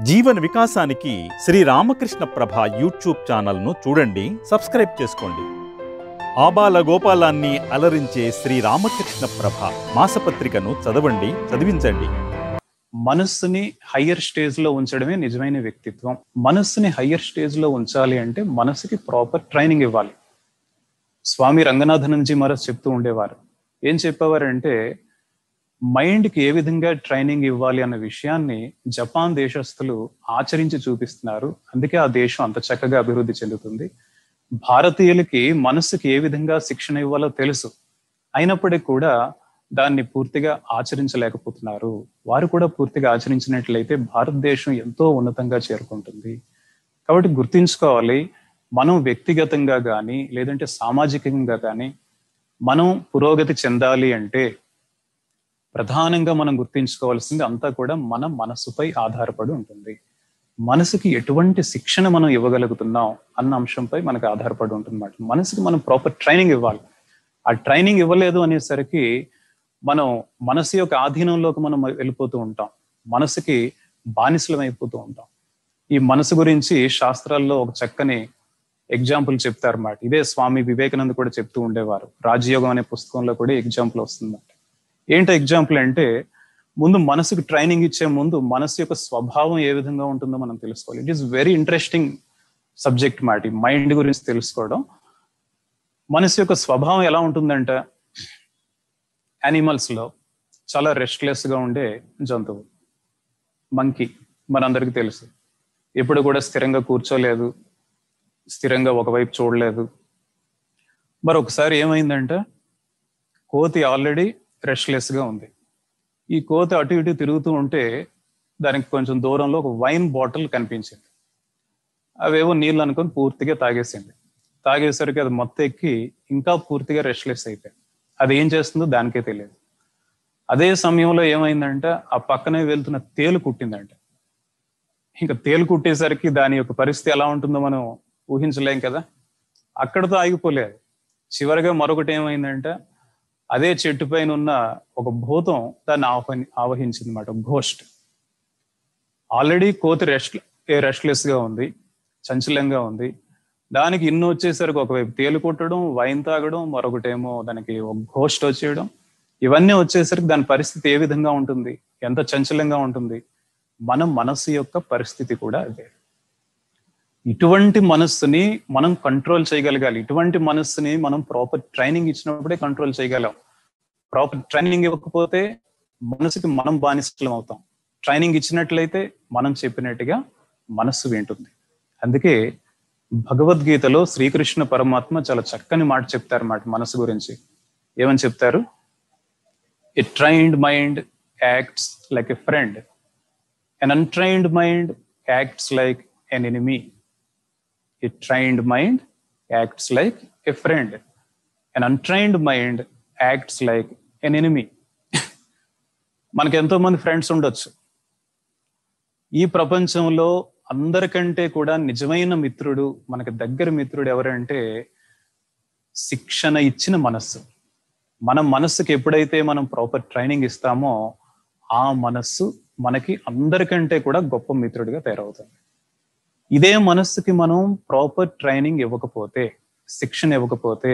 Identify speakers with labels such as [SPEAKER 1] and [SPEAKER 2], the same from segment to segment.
[SPEAKER 1] జీవన వికాసానికి శ్రీ రామకృష్ణ ప్రభ యూట్యూబ్ ఛానల్ను చూడండి, సబ్స్క్రైబ్ చేసుకోండి. ఆబాల గోపాలాన్ని అలరించే శ్రీ రామకృష్ణ ప్రభ మాసపత్రికను చదవండి, చదివించండి.
[SPEAKER 2] మనస్సుని హయ్యర్ స్టేజ్ లో ఉంచడమే నిజమైన వ్యక్తిత్వం. మనస్సుని హయ్యర్ స్టేజ్ లో ఉంచాలి అంటే మనసుకి ప్రాపర్ ట్రైనింగ్ ఇవ్వాలి. స్వామి రంగనాథనంజీ మహారాజ్ చెప్తూ ఉండేవారు. ఏం చెప్పేవారంటే, మైండ్కి ఏ విధంగా ట్రైనింగ్ ఇవ్వాలి అన్న విషయాన్ని జపాన్ దేశస్థులు ఆచరించి చూపిస్తున్నారు. అందుకే ఆ దేశం అంత చక్కగా అభివృద్ధి చెందుతుంది. భారతీయులకి మనస్సుకి ఏ విధంగా శిక్షణ ఇవ్వాలో తెలుసు, అయినప్పటికీ కూడా దాన్ని పూర్తిగా ఆచరించలేకపోతున్నారు. వారు కూడా పూర్తిగా ఆచరించినట్లయితే భారతదేశం ఎంతో ఉన్నతంగా చేరుకుంటుంది. కాబట్టి గుర్తుంచుకోవాలి, మనం వ్యక్తిగతంగా కానీ లేదంటే సామాజికంగా కానీ మనం పురోగతి చెందాలి అంటే ప్రధానంగా మనం గుర్తించుకోవాల్సింది అంతా కూడా మన మనసుపై ఆధారపడి ఉంటుంది. మనసుకి ఎటువంటి శిక్షణ మనం ఇవ్వగలుగుతున్నాం అన్న అంశంపై మనకు ఆధారపడి ఉంటుంది అన్నమాట. మనసుకి మనం ప్రాపర్ ట్రైనింగ్ ఇవ్వాలి. ఆ ట్రైనింగ్ ఇవ్వలేదు అనేసరికి మనం మనసు యొక్క ఆధీనంలోకి మనం వెళ్ళిపోతూ ఉంటాం, మనసుకి బానిసలం అయిపోతూ ఉంటాం. ఈ మనసు గురించి శాస్త్రాల్లో ఒక చక్కని ఎగ్జాంపుల్ చెప్తారన్నమాట. ఇదే స్వామి వివేకానంద కూడా చెప్తూ ఉండేవారు. రాజయోగం అనే పుస్తకంలో కూడా ఎగ్జాంపుల్ వస్తుందన్నమాట. ఏంటో ఎగ్జాంపుల్ అంటే, ముందు మనసుకు ట్రైనింగ్ ఇచ్చే ముందు మనసు యొక్క స్వభావం ఏ విధంగా ఉంటుందో మనం తెలుసుకోవాలి. It is very interesting subject మాట, మైండ్ గురించి తెలుసుకోవడం. మనసు యొక్క స్వభావం ఎలా ఉంటుందంట, యానిమల్స్ లో చాలా రెస్ట్లెస్ గా ఉండే జంతువు మంకీ, మనందరికీ తెలుసు. ఎప్పుడు కూడా స్థిరంగా కూర్చోలేదు, స్థిరంగా ఒకవైపు చూడలేదు. మరి ఒకసారి ఏమైందంటే, కోతి ఆల్రెడీ రెస్ట్లెస్ గా ఉంది. ఈ కోతి అటు ఇటు తిరుగుతూ ఉంటే దానికి కొంచెం దూరంలో ఒక వైన్ బాటిల్ కనిపించింది. అవేవో నీళ్ళు అనుకొని పూర్తిగా తాగేసింది. తాగేసరికి అది మొత్తం ఎక్కి ఇంకా పూర్తిగా రెస్ట్లెస్ అయిపోయింది. అది ఏం చేస్తుందో దానికే తెలియదు. అదే సమయంలో ఏమైందంటే, ఆ పక్కనే వెళ్తున్న తేలు కుట్టిందంట. ఇంకా తేలు కుట్టేసరికి దాని యొక్క పరిస్థితి ఎలా ఉంటుందో మనం ఊహించలేం కదా. అక్కడతో ఆగిపోలేదు. చివరిగా మరొకటి ఏమైందంటే, అదే చెట్టు పైన ఉన్న ఒక భూతం దాన్ని ఆవహించింది అనమాట, ఘోస్ట్. ఆల్రెడీ కోతి రెస్ట్లెస్ గా ఉంది, చంచలంగా ఉంది. దానికి ఇన్ని వచ్చేసరికి ఒకవైపు తేలు కొట్టడం, వైన్ తాగడం, మరొకటేమో దానికి ఒక ఘోస్ట్ వచ్చేయడం, ఇవన్నీ వచ్చేసరికి దాని పరిస్థితి ఏ విధంగా ఉంటుంది, ఎంత చంచలంగా ఉంటుంది. మన మనస్సు యొక్క పరిస్థితి కూడా అదే. ఇటువంటి మనస్సుని మనం కంట్రోల్ చేయగలగాలి. ఇటువంటి మనస్సుని మనం ప్రాపర్ ట్రైనింగ్ ఇచ్చినప్పుడే కంట్రోల్ చేయగలం. ప్రాపర్ ట్రైనింగ్ ఇవ్వకపోతే మనసుకి మనం బానిసలం అవుతాం. ట్రైనింగ్ ఇచ్చినట్లయితే మనం చెప్పినట్టుగా మనస్సు వింటుంది. అందుకే భగవద్గీతలో శ్రీకృష్ణ పరమాత్మ చాలా చక్కని మాట చెప్తారన్నమాట మనసు గురించి. ఏమని చెప్తారు? A trained mind acts like a friend, an untrained mind acts like an enemy. A trained mind acts like a friend. An untrained mind acts like an enemy. మనకు ఎంతో మంది ఫ్రెండ్స్ ఉండొచ్చు. ఈ ప్రపంచంలో అందరికంటే కూడా నిజమైన మిత్రుడు, మనకి దగ్గర మిత్రుడు ఎవరంటే శిక్షణ ఇచ్చిన మనస్సు. మన మనస్సుకి ఎప్పుడైతే మనం ప్రాపర్ ట్రైనింగ్ ఇస్తామో ఆ మనస్సు మనకి అందరికంటే కూడా గొప్ప మిత్రుడిగా తయారవుతుంది. ఇదే మనస్సుకి మనం ప్రాపర్ ట్రైనింగ్ ఇవ్వకపోతే, శిక్షణ ఇవ్వకపోతే,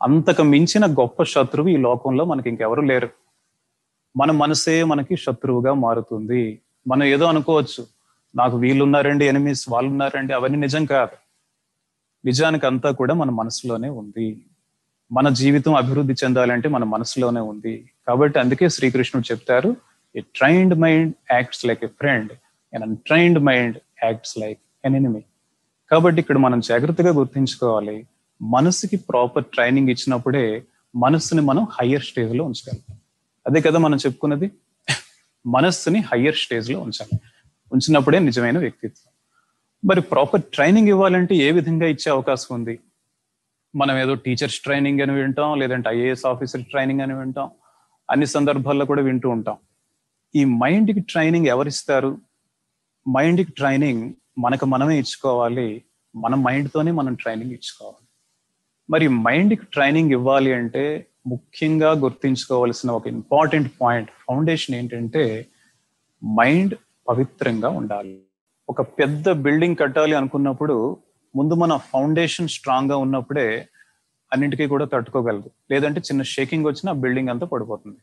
[SPEAKER 2] అంతకు మించిన గొప్ప శత్రువు ఈ లోకంలో మనకి ఇంకెవరు లేరు. మన మనసే మనకి శత్రువుగా మారుతుంది. మనం ఏదో అనుకోవచ్చు, నాకు వీళ్ళు ఉన్నారండి, ఎనిమీస్ వాళ్ళు ఉన్నారండి, అవన్నీ నిజం కాదు. నిజానికి అంతా కూడా మన మనసులోనే ఉంది. మన జీవితం అభివృద్ధి చెందాలంటే మన మనసులోనే ఉంది. కాబట్టి అందుకే శ్రీకృష్ణుడు చెప్తారు, A trained mind acts like a friend, an untrained mind acts like an enemy. కాబట్టి ఇక్కడ మనం జాగ్రత్తగా గుర్తుంచుకోవాలి, మనసుకి ప్రాపర్ ట్రైనింగ్ ఇచ్చినప్పుడే మనస్సుని మనం హయ్యర్ స్టేజ్ లో ఉంచగలుగుతాం. అదే కదా మనం చెప్పుకున్నది, మనస్సుని హయ్యర్ స్టేజ్ లో ఉంచాలి. ఉంచినప్పుడే నిజమైన వ్యక్తిత్వం. మరి ప్రాపర్ ట్రైనింగ్ ఇవ్వాలంటే ఏ విధంగా ఇచ్చే అవకాశం ఉంది? మనం ఏదో టీచర్స్ ట్రైనింగ్ అని వింటాం, లేదంటే ఐఏఎస్ ఆఫీసర్ ట్రైనింగ్ అని వింటాం, అన్ని సందర్భాల్లో కూడా వింటూ ఉంటాం. ఈ మైండ్కి ట్రైనింగ్ ఎవరిస్తారు? మైండ్కి ట్రైనింగ్ మనకు మనమే ఇచ్చుకోవాలి. మన మైండ్తోనే మనం ట్రైనింగ్ ఇచ్చుకోవాలి. మరి మైండ్కి ట్రైనింగ్ ఇవ్వాలి అంటే ముఖ్యంగా గుర్తుంచుకోవాల్సిన ఒక ఇంపార్టెంట్ పాయింట్, ఫౌండేషన్ ఏంటంటే, మైండ్ పవిత్రంగా ఉండాలి. ఒక పెద్ద బిల్డింగ్ కట్టాలి అనుకున్నప్పుడు ముందు మన ఫౌండేషన్ స్ట్రాంగ్ గా ఉన్నప్పుడే అన్నింటికీ కూడా తట్టుకోగలదు. లేదంటే చిన్న షేకింగ్ వచ్చినా బిల్డింగ్ అంతా పడిపోతుంది.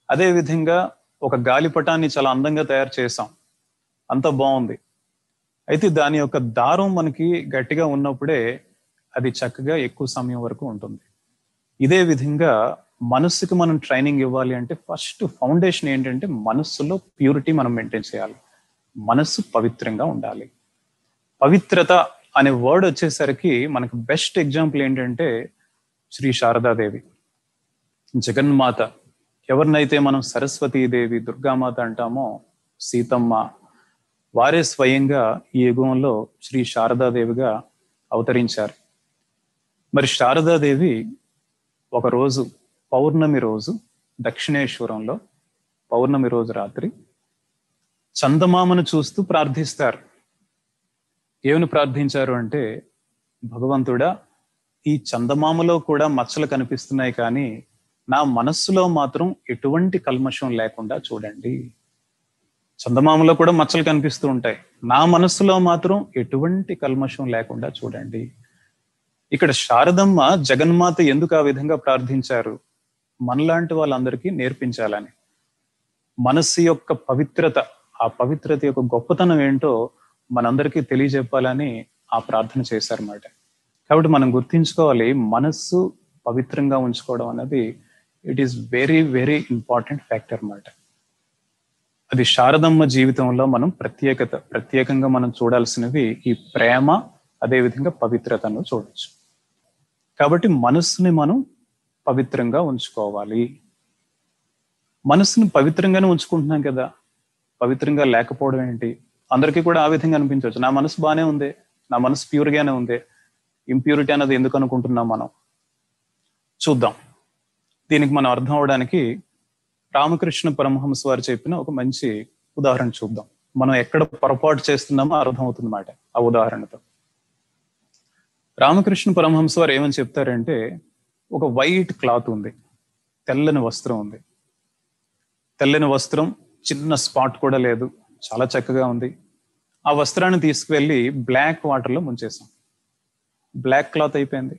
[SPEAKER 2] అదే విధంగా ఒక గాలిపటాన్ని చాలా అందంగా తయారు చేసాం, అంత బాగుంది. అయితే దాని యొక్క దారం మనకి గట్టిగా ఉన్నప్పుడే అది చక్కగా ఎక్కువ సమయం వరకు ఉంటుంది. ఇదే విధంగా మనస్సుకి మనం ట్రైనింగ్ ఇవ్వాలి అంటే ఫస్ట్ ఫౌండేషన్ ఏంటంటే మనస్సులో ప్యూరిటీ మనం మెయింటైన్ చేయాలి. మనస్సు పవిత్రంగా ఉండాలి. పవిత్రత అనే వర్డ్ వచ్చేసరికి మనకు బెస్ట్ ఎగ్జాంపుల్ ఏంటంటే శ్రీ శారదాదేవి, జగన్మాత. ఎవరినైతే మనం సరస్వతీదేవి, దుర్గామాత అంటామో, సీతమ్మ, వారే స్వయంగా ఈ యుగంలో శ్రీ శారదాదేవిగా అవతరించారు. మరి శారదాదేవి ఒకరోజు పౌర్ణమి రోజు దక్షిణేశ్వరంలో పౌర్ణమి రోజు రాత్రి చందమామను చూస్తూ ప్రార్థిస్తారు. ఏమని ప్రార్థించారు అంటే, భగవంతుడా, ఈ చందమామలో కూడా మచ్చలు కనిపిస్తున్నాయి, కానీ నా మనస్సులో మాత్రం ఎటువంటి కల్మషం లేకుండా చూడండి. చందమామలో కూడా మచ్చలు కనిపిస్తూ ఉంటాయి, నా మనస్సులో మాత్రం ఎటువంటి కల్మషం లేకుండా చూడండి. ఇక్కడ శారదమ్మ జగన్మాత ఎందుకు ఆ విధంగా ప్రార్థించారు? మనలాంటి వాళ్ళందరికీ నేర్పించాలని. మనస్సు యొక్క పవిత్రత, ఆ పవిత్రత యొక్క గొప్పతనం ఏంటో మనందరికీ తెలియజెప్పాలని ఆ ప్రార్థన చేశారన్నమాట. కాబట్టి మనం గుర్తించుకోవాలి, మనస్సు పవిత్రంగా ఉంచుకోవడం అనేది it is very very important factor అన్నమాట. అది శారదమ్మ జీవితంలో మనం ప్రత్యేకంగా మనం చూడాల్సినవి ఈ ప్రేమ, అదేవిధంగా పవిత్రతను చూడొచ్చు. కాబట్టి మనస్సుని మనం పవిత్రంగా ఉంచుకోవాలి. మనస్సుని పవిత్రంగానే ఉంచుకుంటున్నాం కదా, పవిత్రంగా లేకపోవడం ఏంటి? అందరికీ కూడా ఆ విధంగా అనిపించవచ్చు, నా మనసు బాగానే ఉంది, నా మనసు ప్యూర్గానే ఉంది, ఇంప్యూరిటీ అనేది ఎందుకు అనుకుంటున్నాం మనం? చూద్దాం. దీనికి మనం అర్థం అవడానికి రామకృష్ణ పరమహంస వారు చెప్పిన ఒక మంచి ఉదాహరణ చూద్దాం. మనం ఎక్కడ పొరపాటు చేస్తున్నామో అర్థం అవుతుంది అన్నమాట ఆ ఉదాహరణతో. రామకృష్ణ పరమహంస వారు ఏమని చెప్తారంటే, ఒక వైట్ క్లాత్ ఉంది, తెల్లని వస్త్రం ఉంది. తెల్లని వస్త్రం, చిన్న స్పాట్ కూడా లేదు, చాలా చక్కగా ఉంది. ఆ వస్త్రాన్ని తీసుకువెళ్ళి బ్లాక్ వాటర్లో ముంచేసాం, బ్లాక్ క్లాత్ అయిపోయింది.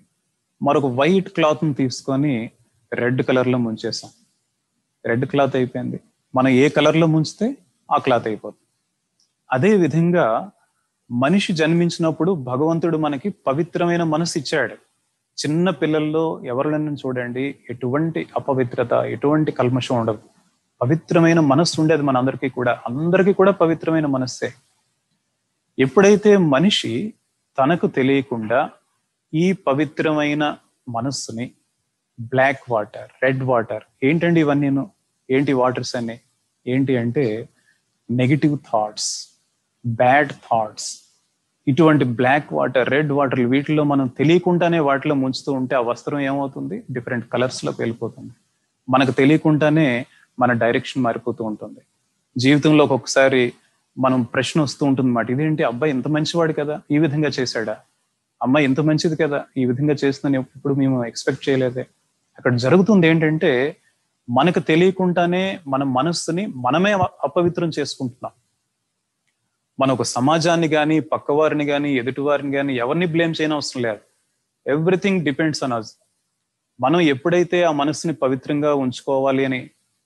[SPEAKER 2] మరొక వైట్ క్లాత్ని తీసుకొని రెడ్ కలర్లో ముంచేసాం, రెడ్ క్లాత్ అయిపోయింది. మనం ఏ కలర్లో ముంచితే ఆ క్లాత్ అయిపోతుంది. అదే విధంగా మనిషి జన్మించినప్పుడు భగవంతుడు మనకి పవిత్రమైన మనసు ఇచ్చాడు. చిన్న పిల్లల్లో ఎవరినైనా చూడండి, ఎటువంటి అపవిత్రత, ఎటువంటి కల్మషం ఉండదు, పవిత్రమైన మనస్సు ఉండేది మన అందరికీ కూడా పవిత్రమైన మనస్సే. ఎప్పుడైతే మనిషి తనకు తెలియకుండా ఈ పవిత్రమైన మనస్సుని బ్లాక్ వాటర్, రెడ్ వాటర్, ఏంటండి ఇవన్నీను, ఏంటి వాటర్స్ అన్ని? ఏంటి అంటే నెగిటివ్ థాట్స్, బ్యాడ్ థాట్స్, ఇటువంటి బ్లాక్ వాటర్, రెడ్ వాటర్, వీటిలో మనం తెలియకుండానే వాటిలో ముంచుతూ ఉంటే ఆ వస్త్రం ఏమవుతుంది? డిఫరెంట్ కలర్స్ లోకి వెళ్ళిపోతుంది. మనకు తెలియకుండానే మన డైరెక్షన్ మారిపోతూ ఉంటుంది. జీవితంలో ఒక్కొక్కసారి మనం ప్రశ్న వస్తూ ఉంటుంది అన్నమాట, ఇదేంటి అబ్బాయి ఇంత మంచివాడు కదా, ఈ విధంగా చేశాడా? అమ్మాయి ఇంత మంచిది కదా, ఈ విధంగా చేస్తుందని ఎప్పుడు మేము ఎక్స్పెక్ట్ చేయలేదే. అక్కడ జరుగుతుంది ఏంటంటే, మనకు తెలియకుండానే మన మనస్సుని మనమే అపవిత్రం చేసుకుంటున్నాం. మన ఒక సమాజాన్ని కానీ, పక్కవారిని కానీ, ఎదుటివారిని కానీ ఎవరిని బ్లేమ్ చేయని అవసరం లేదు. Everything depends on us. మనం ఎప్పుడైతే ఆ మనస్సుని పవిత్రంగా ఉంచుకోవాలి అని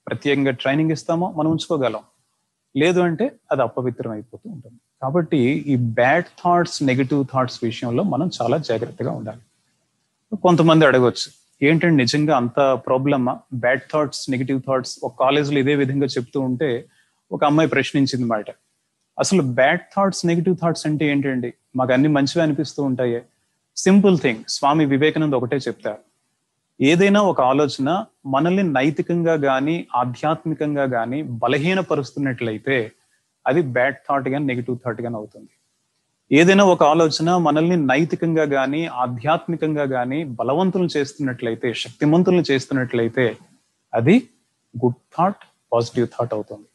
[SPEAKER 2] ప్రత్యేకంగా ట్రైనింగ్ ఇస్తామో మనం ఉంచుకోగలం, లేదు అంటే అది అపవిత్రం అయిపోతూ ఉంటుంది. కాబట్టి ఈ బ్యాడ్ థాట్స్, నెగిటివ్ థాట్స్ విషయంలో మనం చాలా జాగ్రత్తగా ఉండాలి. కొంతమంది అడగవచ్చు, ఏంటంటే నిజంగా అంత ప్రాబ్లమా బ్యాడ్ థాట్స్, నెగిటివ్ థాట్స్? ఒక కాలేజ్లో ఇదే విధంగా చెప్తూ ఉంటే ఒక అమ్మాయి ప్రశ్నించింది మాట, అసలు బ్యాడ్ థాట్స్, నెగిటివ్ థాట్స్ అంటే ఏంటండి, మాకు అన్ని మంచివి అనిపిస్తూ ఉంటాయే. సింపుల్ థింగ్, స్వామి వివేకానంద ఒకటే చెప్తారు, ఏదైనా ఒక ఆలోచన మనల్ని నైతికంగా కానీ, ఆధ్యాత్మికంగా కానీ బలహీనపరుస్తున్నట్లయితే అది బ్యాడ్ థాట్ గాని, నెగిటివ్ థాట్ గాని అవుతుంది. ఏదైనా ఒక ఆలోచన మనల్ని నైతికంగా కానీ, ఆధ్యాత్మికంగా కానీ బలవంతులను చేస్తున్నట్లయితే, శక్తిమంతులను చేస్తున్నట్లయితే అది గుడ్ థాట్, పాజిటివ్ థాట్ అవుతుంది.